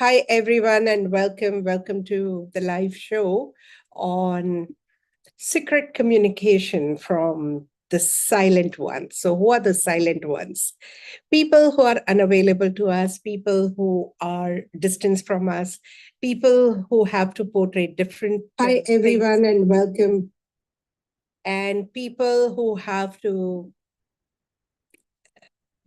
Hi, everyone, and welcome to the live show on secret communication from the silent ones. So, who are the silent ones? People who are unavailable to us, people who are distant from us, people who have to portray different. Hi, everyone, and welcome. And people who have to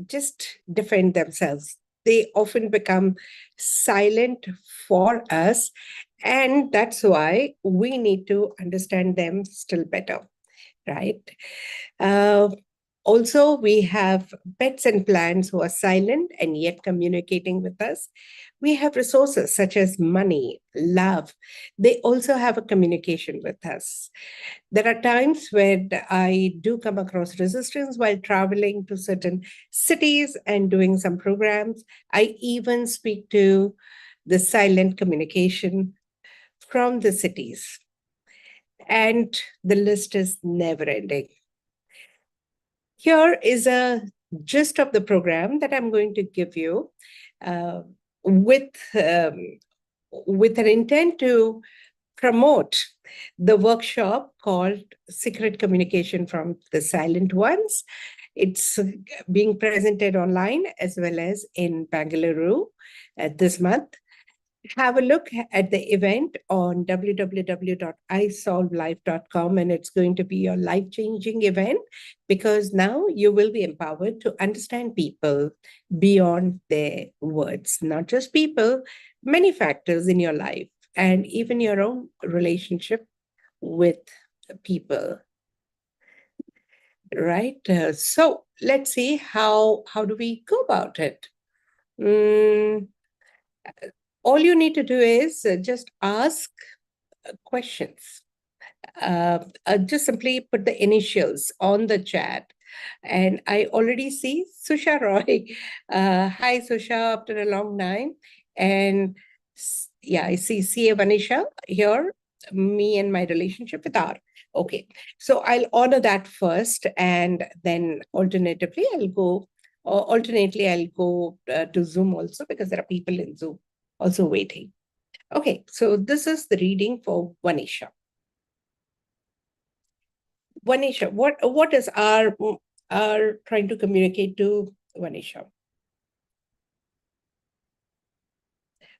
just defend themselves. They often become silent for us. And that's why we need to understand them still better, right? Uh, Also, we have pets and plants who are silent and yet communicating with us. We have resources such as money, love. They also have a communication with us. There are times when I do come across resistance while traveling to certain cities and doing some programs. I even speak to the silent communication from the cities. And the list is never ending. Here is a gist of the program that I'm going to give you uh, with, with an intent to promote the workshop called Secret Communication from the Silent Ones. It's being presented online as well as in Bangalore this month. Have a look at the event on www.isolvelife.com, and it's going to be your life-changing event because now you will be empowered to understand people beyond their words, not just people, many factors in your life and even your own relationship with people, right? So let's see how do we go about it. Mm, all you need to do is just ask questions. Just simply put the initials on the chat. And I already see Susha Roy. Hi, Susha, after a long time. And yeah, I see CA Vanisha here, me and my relationship with R. Okay, so I'll honor that first, and then alternatively, alternately, I'll go to Zoom also because there are people in Zoom also waiting. Okay, so this is the reading for Vanisha. Vanisha, what is our trying to communicate to Vanisha?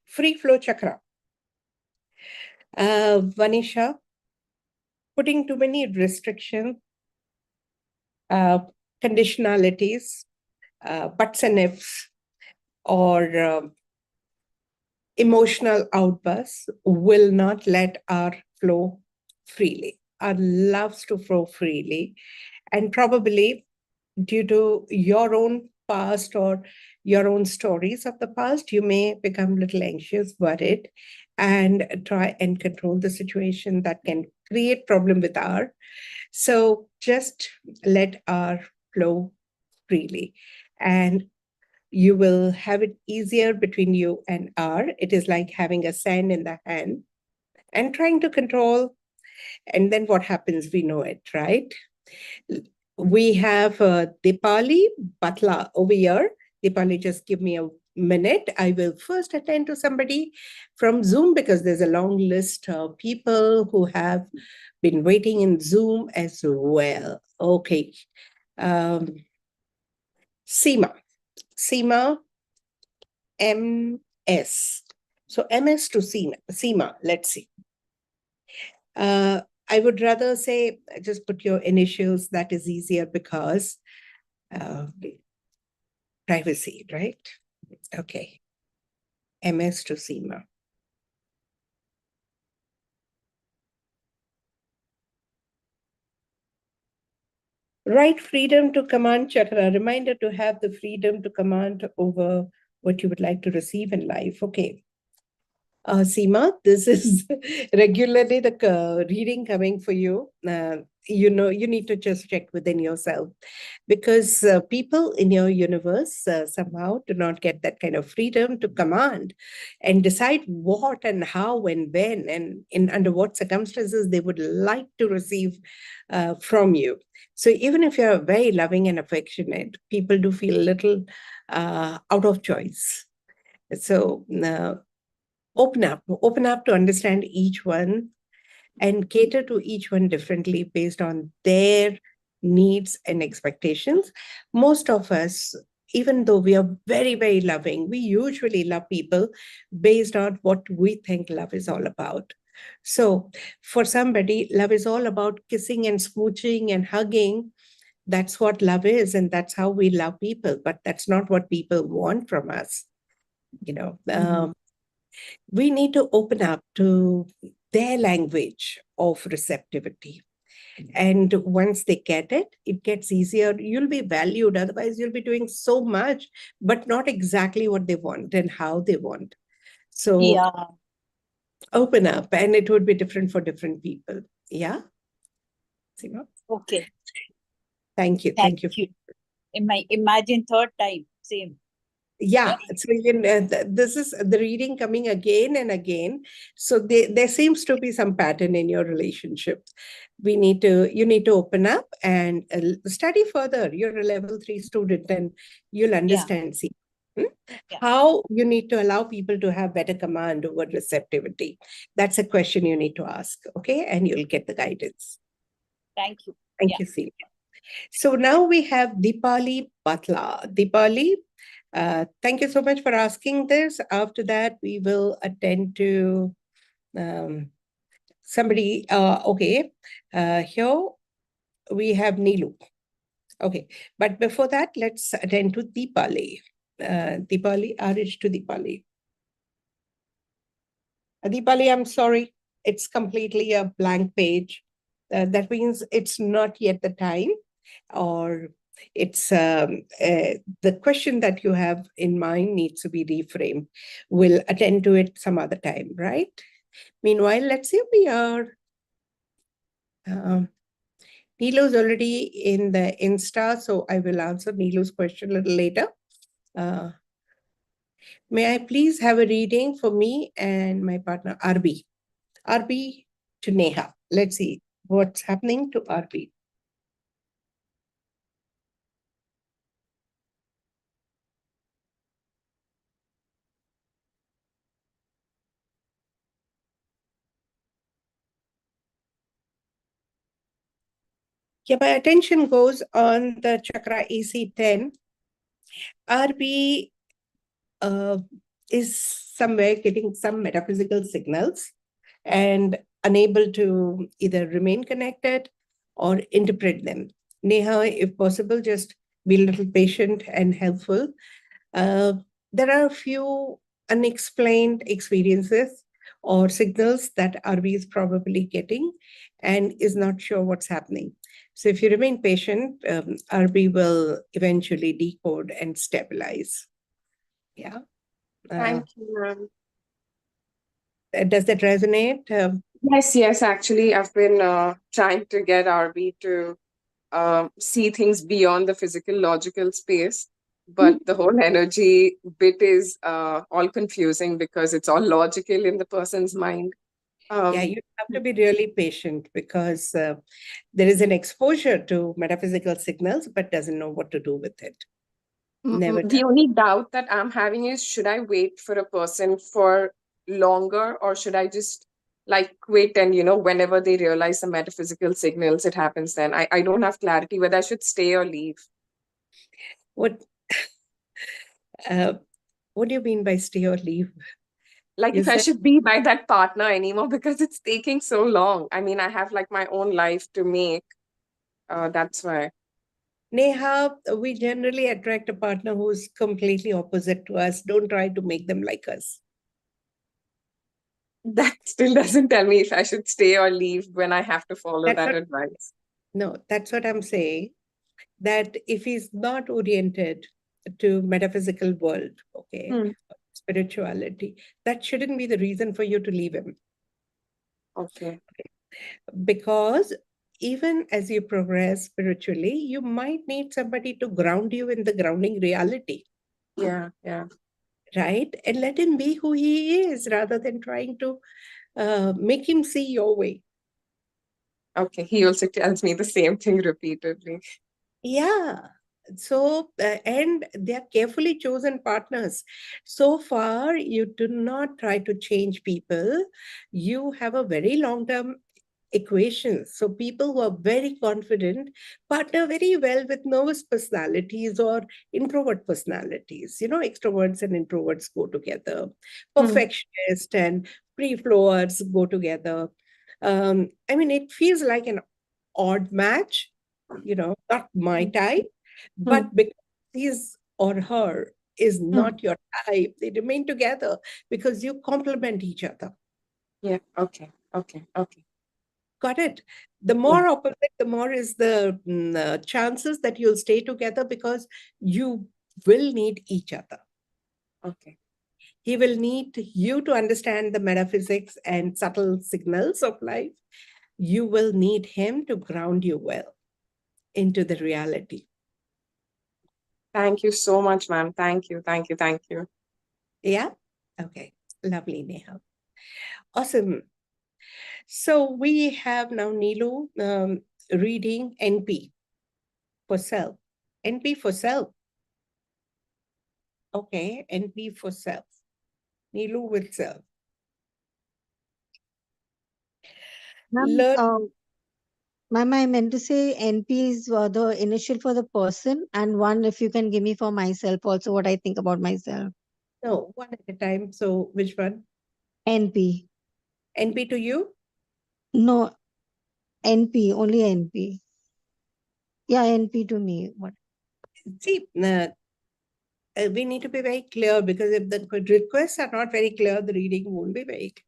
Free flow chakra. Vanisha, putting too many restrictions, uh, conditionalities, buts and ifs, or emotional outbursts will not let our flow freely. Our loves to flow freely, and probably due to your own past or your own stories of the past, you may become a little anxious, worried, and try and control the situation that can create problem with our. So just let our flow freely. And you will have it easier between you and R. It is like having a sand in the hand and trying to control. And then what happens, we know it, right? We have Dipali Batla over here. Dipali, just give me a minute. I will first attend to somebody from Zoom because there's a long list of people who have been waiting in Zoom as well. Okay. Seema. Seema MS. So MS to Seema. Seema, let's see. I would rather say just put your initials. That is easier because privacy, right? Okay. MS to Seema. Right freedom to command chakra. Reminder to have the freedom to command over what you would like to receive in life. Okay. Seema, this is regularly the reading coming for you. You know, you need to just check within yourself because people in your universe somehow do not get that kind of freedom to command and decide what and how and when and in under what circumstances they would like to receive from you. So even if you're very loving and affectionate, people do feel a little out of choice. So open up to understand each one and cater to each one differently based on their needs and expectations. Most of us, even though we are very, very loving, we usually love people based on what we think love is all about. So, for somebody, love is all about kissing and smooching and hugging. That's what love is, and that's how we love people. But that's not what people want from us. You know, we need to open up to their language of receptivity. And once they get it, it gets easier. You'll be valued. Otherwise, you'll be doing so much, but not exactly what they want and how they want. So Yeah. open up, and it would be different for different people. Yeah. Okay. Thank you. Thank Thank you. you. Imagine third time, same. Yeah, so this is the reading coming again and again. So there seems to be some pattern in your relationship. You need to open up and study further. You're a level 3 student, and you'll understand. See, how you need to allow people to have better command over receptivity. That's a question you need to ask. Okay, and you'll get the guidance. Thank you. Thank you, Celia. So now we have Deepali Patla. Deepali, thank you so much for asking this. After that, we will attend to somebody. Okay, here we have Neelu. Okay, but before that, let's attend to Deepali. Deepali, Arish to Deepali. Deepali, I'm sorry, it's completely a blank page. That means it's not yet the time, or it's the question that you have in mind needs to be reframed. We'll attend to it some other time, right? Meanwhile, let's see if we are. Nilu's already in the Insta, so I will answer Nilu's question a little later. May I please have a reading for me and my partner, RB? RB to Neha. Let's see what's happening to RB. Yeah, my attention goes on the chakra AC10. RB is somewhere getting some metaphysical signals and unable to either remain connected or interpret them. Neha, if possible, just be a little patient and helpful. There are a few unexplained experiences or signals that RB is probably getting and is not sure what's happening. So if you remain patient, RB will eventually decode and stabilize. Yeah. Thank you, ma'am. Does that resonate? Yes, actually, I've been trying to get RB to see things beyond the physical, logical space. But the whole energy bit is all confusing because it's all logical in the person's mind. Yeah, you have to be really patient because there is an exposure to metaphysical signals, but doesn't know what to do with it. Never The done. only doubt that I'm having is, should I wait for a person for longer, or should I just like quit and, whenever they realize the metaphysical signals, it happens then? I don't have clarity whether I should stay or leave. What uh, what do you mean by stay or leave? Like, You if I said, should be by that partner anymore because it's taking so long. I mean, I have like my own life to make. That's why. Neha, we generally attract a partner who's completely opposite to us. Don't try to make them like us. That still doesn't tell me if I should stay or leave when I have to follow That's that what, advice. no, that's what I'm saying. That if he's not oriented to metaphysical world, okay, spirituality, that shouldn't be the reason for you to leave him. Okay. Because even as you progress spiritually, you might need somebody to ground you in the grounding reality. Yeah. Right? And let him be who he is rather than trying to make him see your way. Okay. He also tells me the same thing repeatedly. Yeah. So, and they are carefully chosen partners. So far, you do not try to change people. You have a very long term equation. So, people who are very confident partner very well with nervous personalities or introvert personalities. You know, extroverts and introverts go together, Hmm. perfectionists and free flowers go together. I mean, it feels like an odd match, not my type, Hmm. but because his or her is Hmm. not your type, they remain together because you complement each other. Yeah. Okay. Okay. Okay. Got it? The Yeah. more opposite, the more is the chances that you'll stay together because you will need each other. Okay. He will need you to understand the metaphysics and subtle signals of life. You will need him to ground you well into the reality. Thank you so much, ma'am. Thank you. Thank you. Thank you. Yeah? Okay. Lovely, Neha. Awesome. So we have now Nilu reading NP for self. NP for self. Okay, NP for self. Nilu with self. Ma'am, Learn. ma'am, I meant to say NP is the initial for the person, and one if you can give me for myself also what I think about myself. No, one at a time. So which one? NP. NP to you? No, NP, only NP. Yeah, NP to me. What? See, we need to be very clear because if the requests are not very clear, the reading won't be very clear.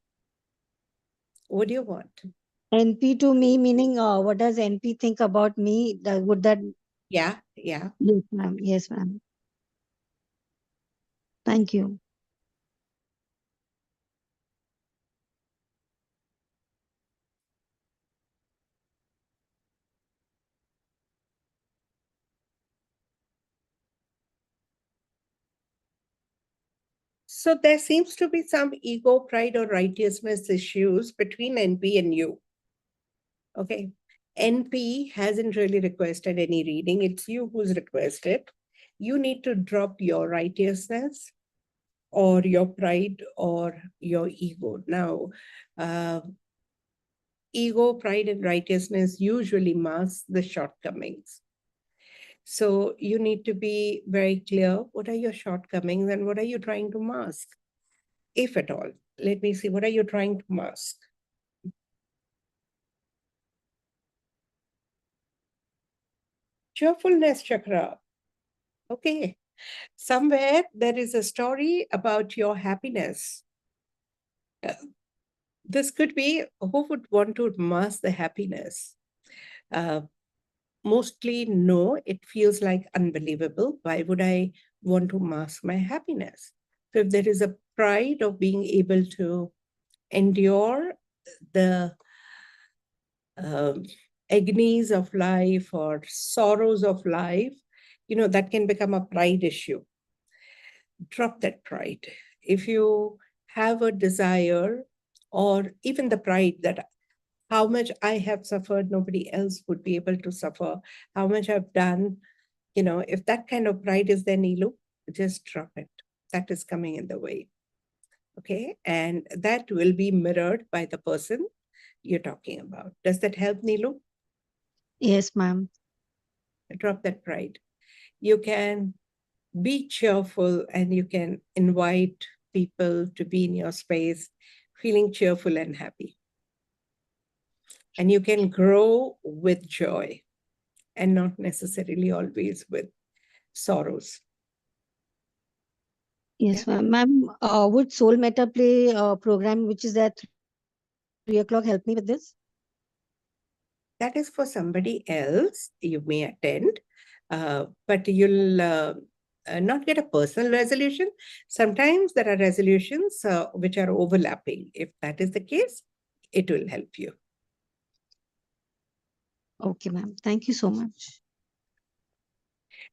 What do you want? NP to me meaning what does NP think about me? Would that? Yeah, yeah. Yes, ma'am. Yes, ma'am. Thank you. So there seems to be some ego, pride, or righteousness issues between NP and you. Okay. NP hasn't really requested any reading. It's you who's requested. You need to drop your righteousness or your pride or your ego. Now, uh, ego, pride, and righteousness usually mask the shortcomings. So you need to be very clear what are your shortcomings and what are you trying to mask, if at all. Let me see, what are you trying to mask? Cheerfulness chakra. Okay. Somewhere there is a story about your happiness. Uh, this could be who would want to mask the happiness? Uh, Mostly, no, it feels like unbelievable. Why would I want to mask my happiness? So, if there is a pride of being able to endure the um, agonies of life or sorrows of life, that can become a pride issue. Drop that pride. If you have a desire or even the pride that how much I have suffered, nobody else would be able to suffer, how much I've done, if that kind of pride is there, Nilu, just drop it. That is coming in the way. Okay. And that will be mirrored by the person you're talking about. Does that help, Nilu? Yes, ma'am. Drop that pride. You can be cheerful and you can invite people to be in your space feeling cheerful and happy. And you can grow with joy and not necessarily always with sorrows. Yes, ma'am. Ma'am, would Soul Meta Play program, which is at 3 o'clock, help me with this? That is for somebody else. You may attend, but you'll not get a personal resolution. Sometimes there are resolutions which are overlapping. If that is the case, it will help you. Okay, ma'am. Thank you so much.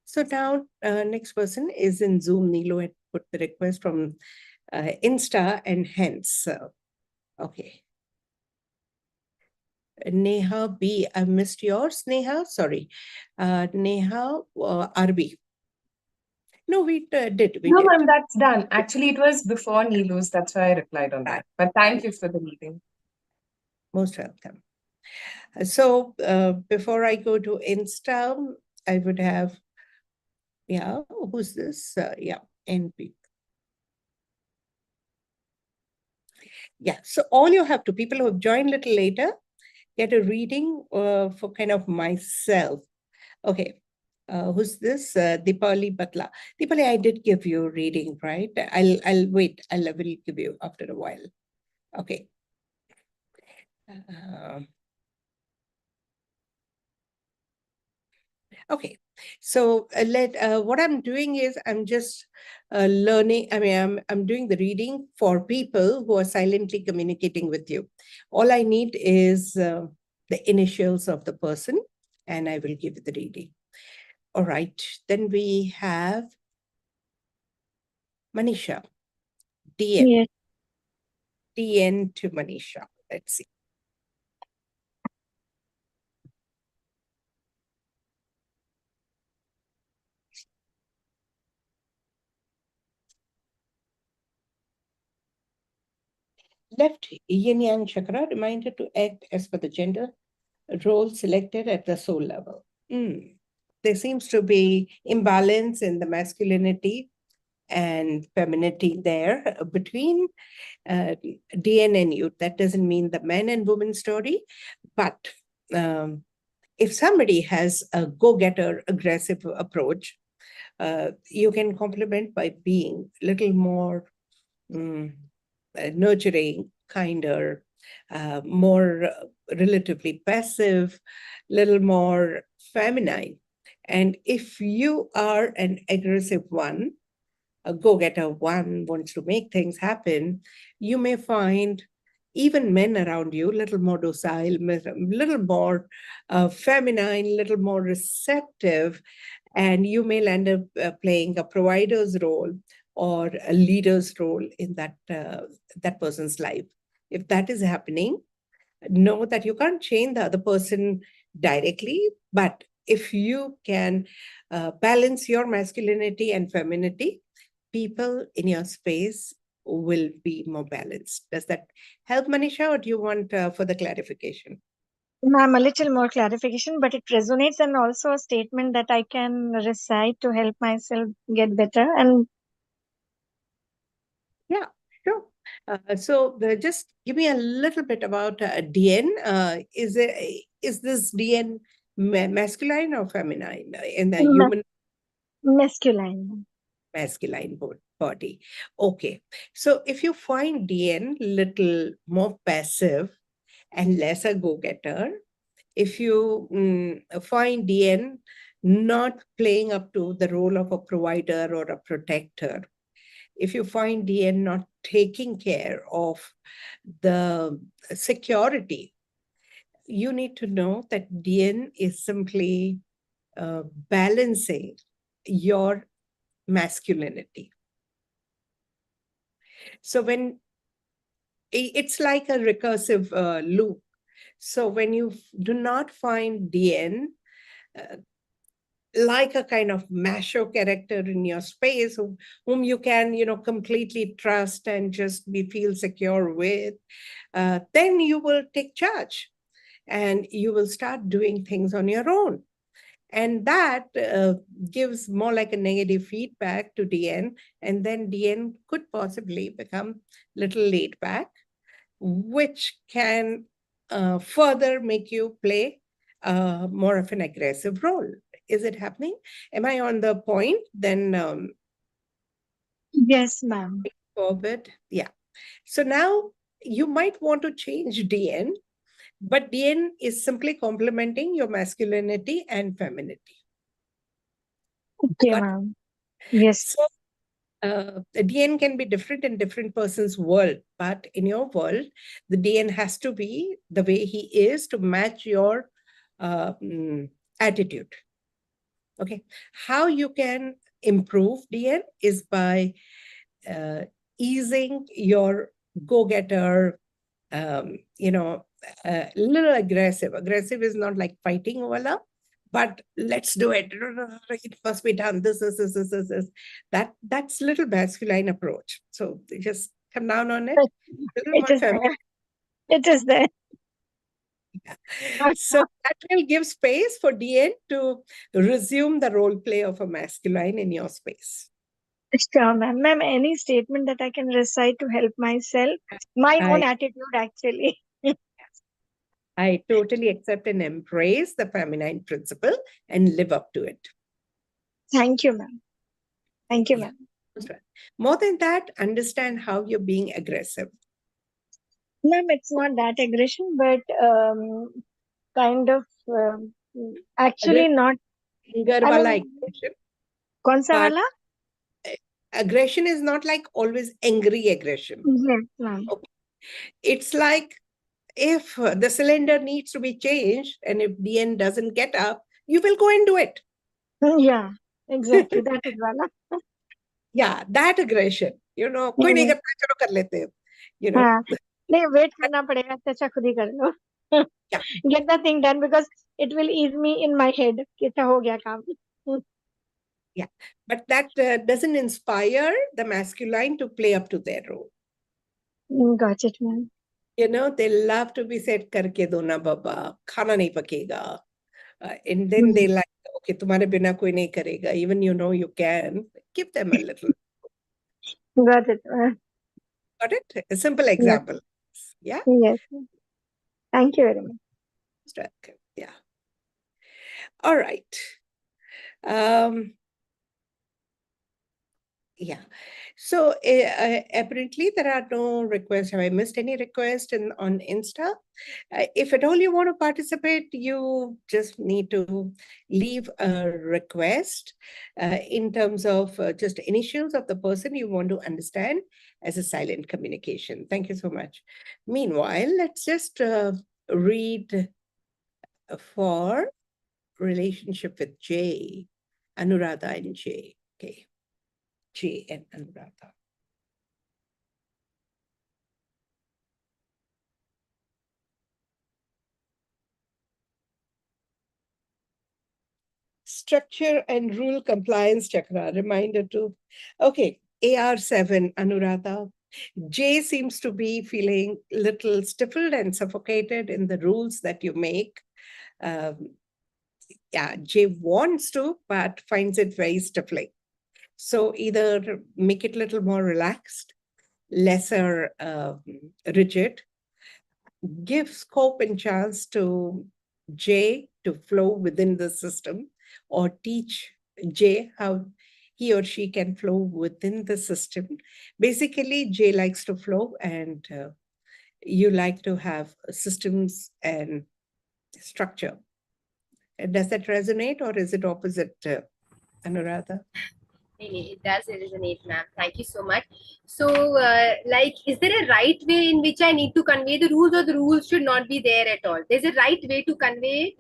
So now, next person is in Zoom. Nilo had put the request from Insta and hence. Okay. Neha B. I missed yours, Neha. Sorry. Neha RB. No, we did. We No, did. ma'am, that's done. Actually, it was before Neelu's. That's why I replied on that. But thank you for the meeting. Most welcome. So before I go to Insta, I would have, yeah, who's this? Yeah, NP. Yeah, so all you have to, people who have joined a little later, get a reading for kind of myself. Okay, who's this? Deepali Batla. Deepali, I did give you a reading, right? I'll wait. I will give you after a while. Okay. Okay, so what I'm doing is I'm just learning. I mean, I'm doing the reading for people who are silently communicating with you. All I need is the initials of the person, and I will give you the reading. All right, then we have Manisha, DN, Yes. DN to Manisha. Let's see. Left yin yang chakra, reminder to act as per the gender role selected at the soul level. There seems to be imbalance in the masculinity and femininity there between DN and youth. That doesn't mean the man and woman story, but if somebody has a go-getter, aggressive approach, you can complement by being a little more nurturing, kinder, more relatively passive, little more feminine. And if you are an aggressive one, a go-getter one, wants to make things happen, you may find even men around you a little more docile, little more feminine, little more receptive, and you may end up playing a provider's role or a leader's role in that person's life. If that is happening, know that you can't change the other person directly, but if you can balance your masculinity and femininity, people in your space will be more balanced. Does that help, Manisha, or do you want further clarification? Ma'am, a little more clarification, but it resonates and also a statement that I can recite to help myself get better. And Yeah, sure. So just give me a little bit about DN. Is this DN masculine or feminine in the human masculine. masculine body? Okay. So if you find DN little more passive and less a go-getter, if you find DN not playing up to the role of a provider or a protector, if you find DN not taking care of the security, you need to know that DN is simply balancing your masculinity. So when it's like a recursive loop. So when you do not find DN, like a kind of macho character in your space whom you can, completely trust and just feel secure with, then you will take charge and you will start doing things on your own. And that gives more like a negative feedback to DN, and then DN could possibly become a little laid back, which can further make you play more of an aggressive role. Is it happening? Am I on the point? Then Yes, ma'am. forward. Yeah. So now you might want to change DN, but DN is simply complementing your masculinity and femininity. Okay, Got it? ma'am. Yes. So the DN can be different in different person's world, but in your world, the DN has to be the way he is to match your attitude. Okay, how you can improve DN is by easing your go-getter, a little aggressive. Aggressive is not like fighting, wala, but let's do it. It must be done. This. That's little masculine approach. So just come down on it. A little It more is feminine. there. It is there. So that will give space for DN to resume the role play of a masculine in your space. Sure, ma'am. Ma'am, any statement that I can recite to help myself? My own I, attitude, actually. I totally accept and embrace the feminine principle and live up to it. Thank you, ma'am. Thank you, Yeah. ma'am. That's right. More than that, understand how you're being aggressive. Ma'am, it's not that aggression, but kind of actually not. Anger I wala mean, aggression, kaun sa but wala? aggression is not like always angry aggression. Yes, ma'am. Okay. It's like if the cylinder needs to be changed and if DN doesn't get up, you will go and do it. Yeah, exactly. That is wala. Yeah, that aggression. कोई नहीं करता, चलो कर लेते हैं. हाँ, नहीं wait करना पड़ेगा, अच्छा खुद ही कर लो. Yeah. Get the thing done because it will ease me in my head कि अच्छा हो गया काम. Yeah, but that doesn't inspire the masculine to play up to their role. Got it, ma'am. They love to be said, करके दो ना बाबा, खाना नहीं पकेगा. And then they like, okay, तुम्हारे बिना कोई नहीं करेगा. Even you can. Give them a little. Got it, ma'am. Got it? A simple example. Yeah? Yes. Thank you very much. Yeah. All right. Yeah. So apparently there are no requests. Have I missed any request on Insta? If at all you want to participate, you just need to leave a request in terms of just initials of the person you want to understand as a silent communication. Thank you so much. Meanwhile, let's just read for relationship with J, Anuradha and J. Okay. J and Anuradha. Structure and rule compliance chakra, reminder to, okay, AR7, Anuradha. J seems to be feeling little stifled and suffocated in the rules that you make. Yeah, J wants to, but finds it very stifling. So either make it a little more relaxed, lesser rigid, give scope and chance to J to flow within the system, or teach J how he or she can flow within the system. Basically, J likes to flow and you like to have systems and structure. Does that resonate or is it opposite, Anuradha? It does resonate, ma'am. Thank you so much. So, is there a right way in which I need to convey the rules, or the rules should not be there at all? There's a right way to convey it?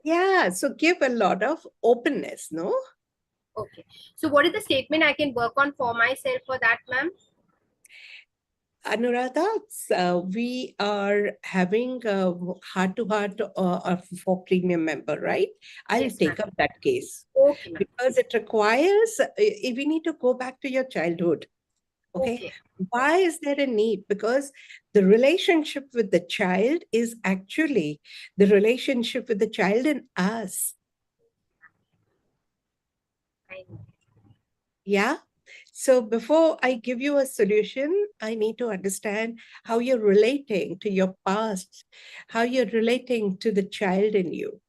Yeah, so give a lot of openness, no? Okay. So, what is the statement I can work on for myself for that, ma'am? Anuradha, we are having a heart-to-heart for premium member, right? I'll Yes, take ma'am. up that case. Okay, ma'am. Because it requires, we need to go back to your childhood. Okay. Why is there a need? Because the relationship with the child is actually the relationship with the child and us. I know. Yeah. So before I give you a solution, I need to understand how you're relating to your past, how you're relating to the child in you.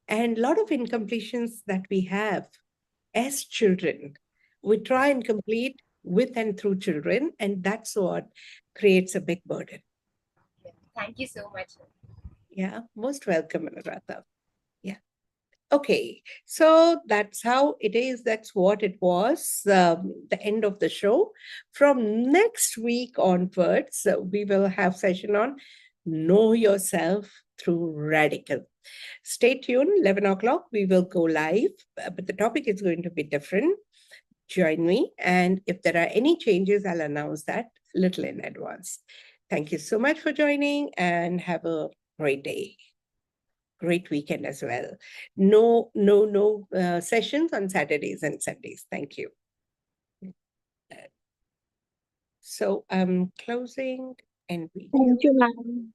And a lot of incompletions that we have as children, we try and complete with and through children, and that's what creates a big burden. Thank you so much. Yeah, most welcome, Anuradha. Yeah. Okay, so that's how it is. That's what it was, the end of the show. From next week onwards, we will have session on Know Yourself Through Radical. Stay tuned, 11 o'clock, we will go live, but the topic is going to be different. Join me, and if there are any changes, I'll announce that a little in advance. Thank you so much for joining, and have a great day. Great weekend as well. No sessions on Saturdays and Sundays. Thank you. So I'm closing and video. Thank you, ma'am.